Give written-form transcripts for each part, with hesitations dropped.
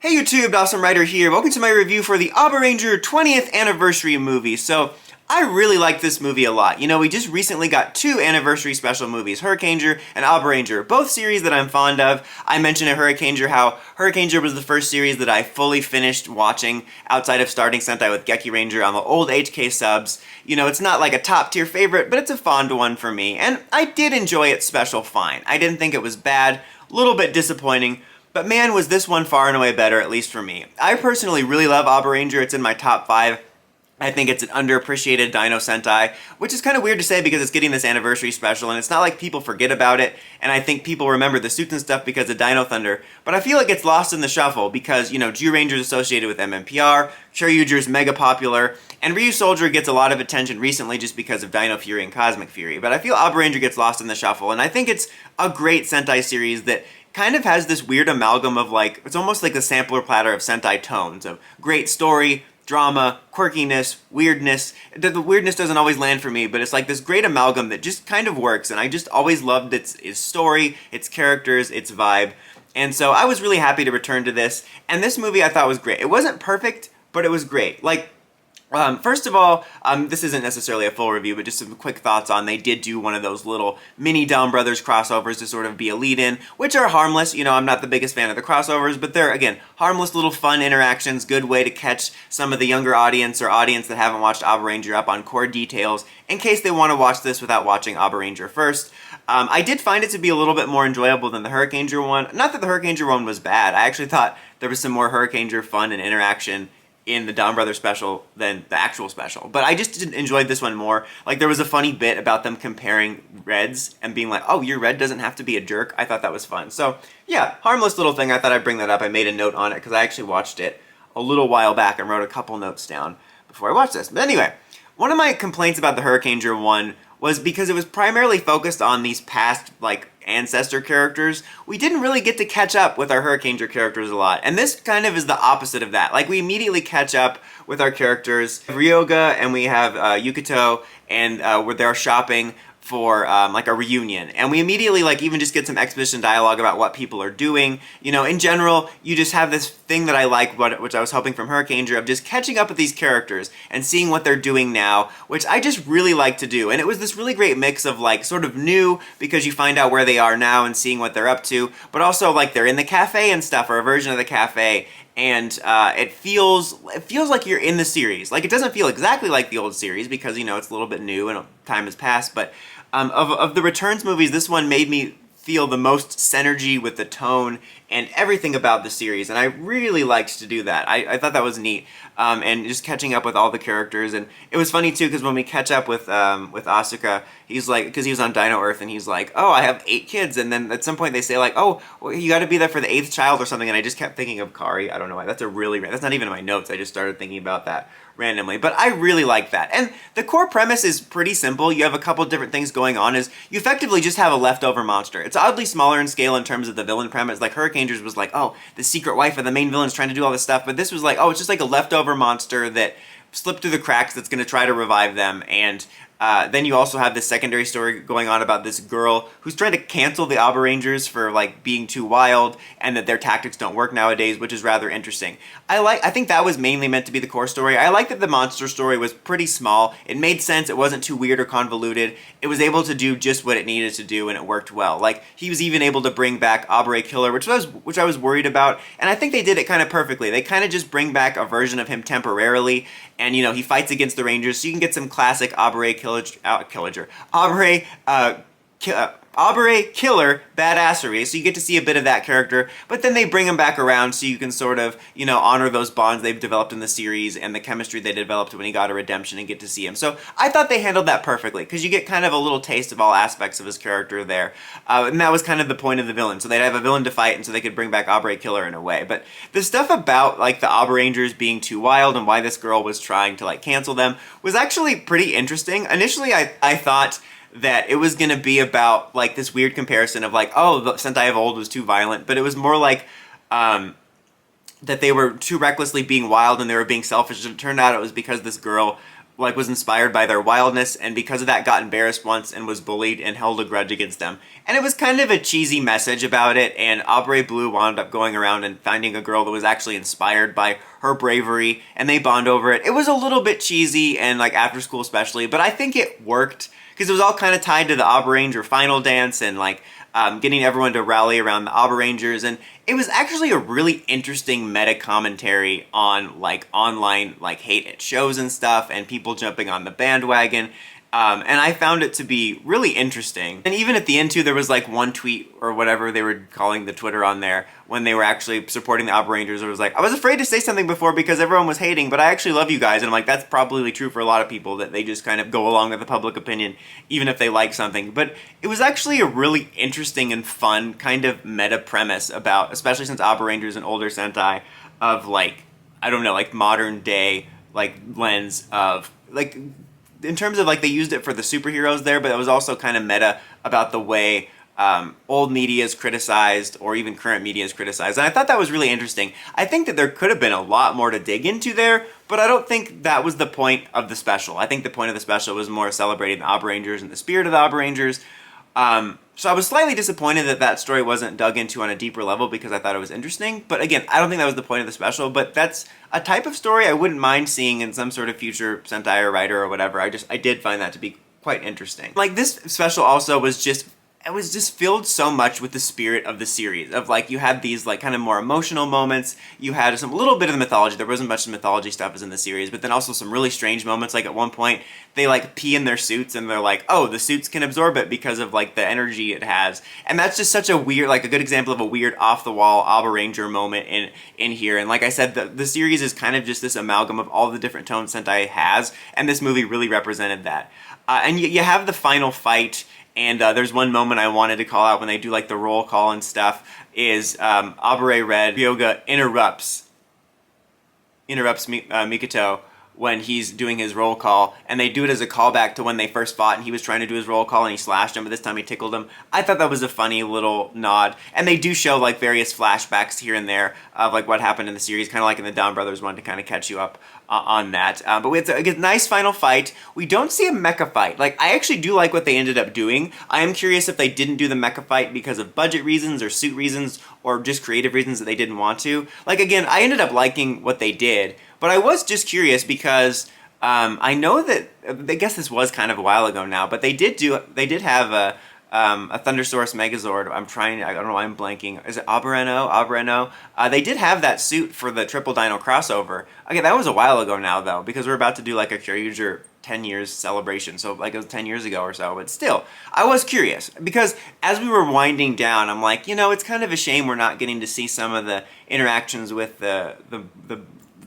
Hey YouTube, Awesome Writer here. Welcome to my review for the Abaranger 20th anniversary movie. So, I really like this movie a lot. You know, we just recently got two anniversary special movies, Hurricaneger and Abaranger, both series that I'm fond of. I mentioned in Hurricaneger how Hurricaneger was the first series that I fully finished watching outside of starting Sentai with Geki Ranger on the old HK subs. You know, it's not like a top tier favorite, but it's a fond one for me, and I did enjoy it special fine. I didn't think it was bad, a little bit disappointing, but man, was this one far and away better, at least for me. I personally really love Abaranger. It's in my top 5. I think it's an underappreciated Dino Sentai, which is kind of weird to say because it's getting this anniversary special, and it's not like people forget about it, and I think people remember the suits and stuff because of Dino Thunder, but I feel it gets lost in the shuffle because, you know, Zyuranger's associated with MMPR, Shoryuger's mega popular, and Ryu Soldier gets a lot of attention recently just because of Dino Fury and Cosmic Fury, but I feel Abaranger gets lost in the shuffle, and I think it's a great Sentai series that kind of has this weird amalgam of, like, it's almost like the sampler platter of Sentai tones, of great story, drama, quirkiness, weirdness. The weirdness doesn't always land for me, but it's like this great amalgam that just kind of works, and I just always loved its story, its characters, its vibe, and so I was really happy to return to this, and this movie I thought was great. It wasn't perfect, but it was great. Like, first of all, this isn't necessarily a full review, but just some quick thoughts on they did do one of those little mini Dora Brothers crossovers to sort of be a lead-in, which are harmless. You know, I'm not the biggest fan of the crossovers, but they're, again, harmless little fun interactions, good way to catch some of the younger audience or audience that haven't watched Abaranger up on core details in case they want to watch this without watching Abaranger first. I did find it to be a little bit more enjoyable than the Hurricaneger one. Not that the Hurricaneger one was bad. I actually thought there was some more Hurricaneger fun and interaction in the Dora Brothers special than the actual special. But I just enjoyed this one more. Like, there was a funny bit about them comparing reds and being like, oh, your red doesn't have to be a jerk. I thought that was fun. So, yeah, harmless little thing. I thought I'd bring that up. I made a note on it because I actually watched it a little while back and wrote a couple notes down before I watched this. But anyway, one of my complaints about the Hurricaneger one was because it was primarily focused on these past, like, ancestor characters. We didn't really get to catch up with our Hurricaneger characters a lot, and this kind of is the opposite of that. Like, we immediately catch up with our characters, Ryoga, and we have Yukito, and they're shopping for like a reunion, and we immediately like even just get some exposition dialogue about what people are doing. You know, in general, you just have this thing that I like, which I was hoping from Hurricaneger, of just catching up with these characters and seeing what they're doing now, which I just really like to do. And it was this really great mix of like sort of new because you find out where they are now and seeing what they're up to, but also like they're in the cafe and stuff, or a version of the cafe, and it feels like you're in the series. Like, it doesn't feel exactly like the old series because, you know, it's a little bit new and time has passed, but of the Returns movies, this one made me feel the most synergy with the tone and everything about the series, and I really liked to do that. I thought that was neat, and just catching up with all the characters, and it was funny too because when we catch up with Asuka, he's like, because he was on Dino Earth, and he's like, oh, I have 8 kids, and then at some point they say like, oh, well, you got to be there for the 8th child or something, and I just kept thinking of Kari. I don't know why. That's not even in my notes. I just started thinking about that randomly, but I really like that. And the core premise is pretty simple. You have a couple different things going on. Is you effectively just have a leftover monster. It's oddly smaller in scale in terms of the villain premise. Like Hurricaneger's was like, oh, the secret wife of the main villain's trying to do all this stuff, but this was like, oh, it's just like a leftover monster that slipped through the cracks that's going to try to revive them. And then you also have this secondary story going on about this girl who's trying to cancel the Abarangers for like being too wild and that their tactics don't work nowadays, which is rather interesting. I think that was mainly meant to be the core story. I like that the monster story was pretty small. It made sense. It wasn't too weird or convoluted. It was able to do just what it needed to do, and it worked well. Like, he was even able to bring back Abare Killer, which I was worried about, and I think they did it kind of perfectly. They kind of just bring back a version of him temporarily, and, you know, he fights against the Rangers, so you can get some classic Abare Killer badassery, so you get to see a bit of that character, but then they bring him back around so you can sort of, you know, honor those bonds they've developed in the series and the chemistry they developed when he got a redemption and get to see him. So I thought they handled that perfectly, because you get kind of a little taste of all aspects of his character there, and that was kind of the point of the villain. So they'd have a villain to fight, and so they could bring back Abare Killer in a way. But the stuff about, like, the Abarangers being too wild and why this girl was trying to, like, cancel them was actually pretty interesting. Initially, I thought that it was going to be about, like, this weird comparison of, like, oh, the Sentai of old was too violent, but it was more like that they were too recklessly being wild and they were being selfish, and it turned out it was because this girl like was inspired by their wildness, and because of that got embarrassed once and was bullied and held a grudge against them. And it was kind of a cheesy message about it, and Abare Blue wound up going around and finding a girl that was actually inspired by her bravery, and they bond over it. It was a little bit cheesy and like after school especially, but I think it worked because it was all kind of tied to the Abaranger final dance and like getting everyone to rally around the Abarangers, and it was actually a really interesting meta commentary on like online like hate at shows and stuff, and people jumping on the bandwagon. And I found it to be really interesting. And even at the end too, there was like one tweet or whatever they were calling the Twitter on there when they were actually supporting the Abarangers. It was like, I was afraid to say something before because everyone was hating, but I actually love you guys. And I'm like, that's probably true for a lot of people, that they just kind of go along with the public opinion, even if they like something. But it was actually a really interesting and fun kind of meta premise about, especially since Abaranger is an older Sentai, of like, I don't know, like modern day like lens of like, in terms of like they used it for the superheroes there, but it was also kind of meta about the way old media is criticized or even current media is criticized. And I thought that was really interesting. I think that there could have been a lot more to dig into there, but I don't think that was the point of the special. I think the point of the special was more celebrating the Abarangers and the spirit of the Abarangers. So I was slightly disappointed that that story wasn't dug into on a deeper level because I thought it was interesting. But again, I don't think that was the point of the special, but that's a type of story I wouldn't mind seeing in some sort of future Sentai or writer or whatever. I did find that to be quite interesting. Like this special also was just, it was just filled so much with the spirit of the series. Of like, you had these like kind of more emotional moments, you had some little bit of the mythology, there wasn't much mythology stuff as in the series, but then also some really strange moments, like at one point, they like pee in their suits and they're like, oh, the suits can absorb it because of like the energy it has. And that's just such a weird, like a good example of a weird off-the-wall Abaranger moment in here. And like I said, the series is kind of just this amalgam of all the different tones Sentai has, and this movie really represented that. And you have the final fight. And there's one moment I wanted to call out when they do like the roll call and stuff, is Abare Red Ryoga interrupts Mikoto when he's doing his roll call, and they do it as a callback to when they first fought and he was trying to do his roll call and he slashed him, but this time he tickled him. I thought that was a funny little nod, and they do show like various flashbacks here and there of like what happened in the series, kind of like in the Dora Brothers one, to kind of catch you up on that. But we had a nice final fight. We don't see a mecha fight. Like, I actually do like what they ended up doing. I am curious if they didn't do the mecha fight because of budget reasons or suit reasons or just creative reasons that they didn't want to. Like, again, I ended up liking what they did, but I was just curious because I know that, I guess this was kind of a while ago now, but they did have a Thundersaurus Megazord. I don't know why I'm blanking. Is it Abareno? They did have that suit for the Triple Dino crossover. Okay, that was a while ago now, though, because we're about to do like a Kyryuger 10 years celebration, so like it was 10 years ago or so, but still, I was curious, because as we were winding down, I'm like, you know, it's kind of a shame we're not getting to see some of the interactions with the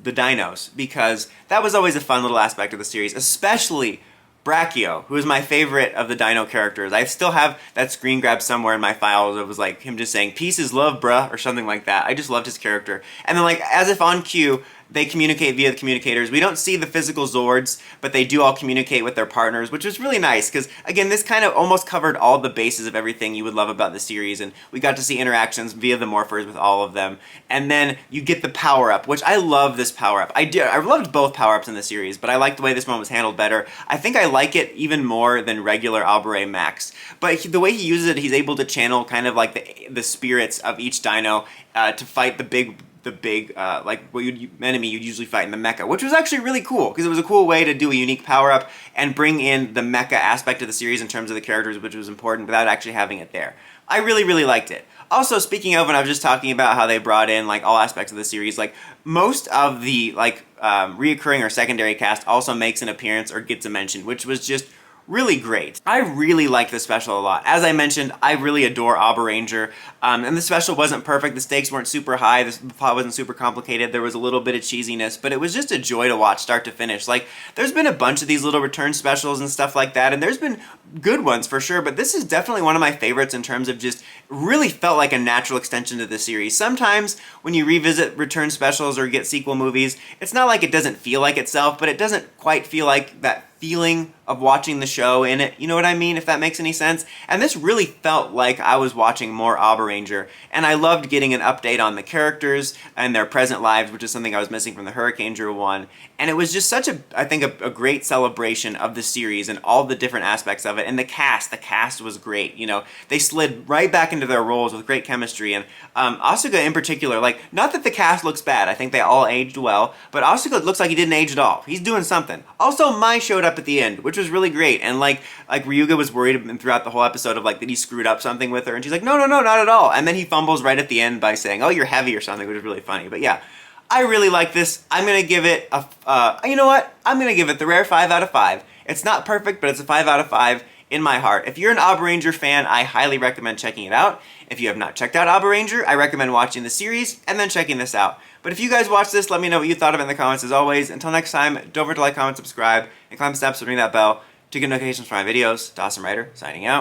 dinos, because that was always a fun little aspect of the series, especially Bakuryu, who is my favorite of the Dino characters. I still have that screen grab somewhere in my files. It was like him just saying, "Peace is love, bruh," or something like that. I just loved his character. And then, like, as if on cue, they communicate via the communicators. We don't see the physical Zords, but they do all communicate with their partners, which was really nice, because, again, this kind of almost covered all the bases of everything you would love about the series, and we got to see interactions via the morphers with all of them. And then you get the power-up, which I love this power-up. I loved both power-ups in the series, but I like the way this one was handled better. I think I like it even more than regular Abare Max. But the way he uses it, he's able to channel kind of like the spirits of each dino to fight the big like enemy you'd usually fight in the mecha, which was actually really cool, because it was a cool way to do a unique power-up and bring in the mecha aspect of the series in terms of the characters, which was important, without actually having it there. I really, really liked it. Also, speaking of, when I was just talking about how they brought in like all aspects of the series, like most of the like reoccurring or secondary cast also makes an appearance or gets a mention, which was just really great. I really liked the special a lot. As I mentioned, I really adore Abaranger, and the special wasn't perfect. The stakes weren't super high. The plot wasn't super complicated. There was a little bit of cheesiness, but it was just a joy to watch start to finish. Like, there's been a bunch of these little return specials and stuff like that, and there's been good ones for sure, but this is definitely one of my favorites in terms of just really felt like a natural extension to the series. Sometimes when you revisit return specials or get sequel movies, it's not like it doesn't feel like itself, but it doesn't quite feel like that feeling of watching the show in it. You know what I mean? If that makes any sense. And this really felt like I was watching more Abaranger, and I loved getting an update on the characters and their present lives, which is something I was missing from the Hurricaneger one. And it was just such I think, a great celebration of the series and all the different aspects of it. And the cast was great. You know, they slid right back into their roles with great chemistry. And Asuka in particular, like, not that the cast looks bad, I think they all aged well, but Asuka looks like he didn't age at all. He's doing something. Also, Mai showed up at the end, which was really great. And like Ryuga was worried throughout the whole episode of like that he screwed up something with her, and she's like, no, not at all. And then he fumbles right at the end by saying, oh, you're heavy or something, which is really funny. But yeah, I really like this. I'm gonna give it you know what? I'm gonna give it the rare 5 out of 5. It's not perfect, but it's a 5 out of 5 in my heart. If you're an Abaranger fan, I highly recommend checking it out. If you have not checked out Abaranger, I recommend watching the series and then checking this out. But if you guys watch this, let me know what you thought of it in the comments as always. Until next time, don't forget to like, comment, subscribe, and climb the steps and ring that bell to get notifications for my videos. Dawson Ryder, signing out.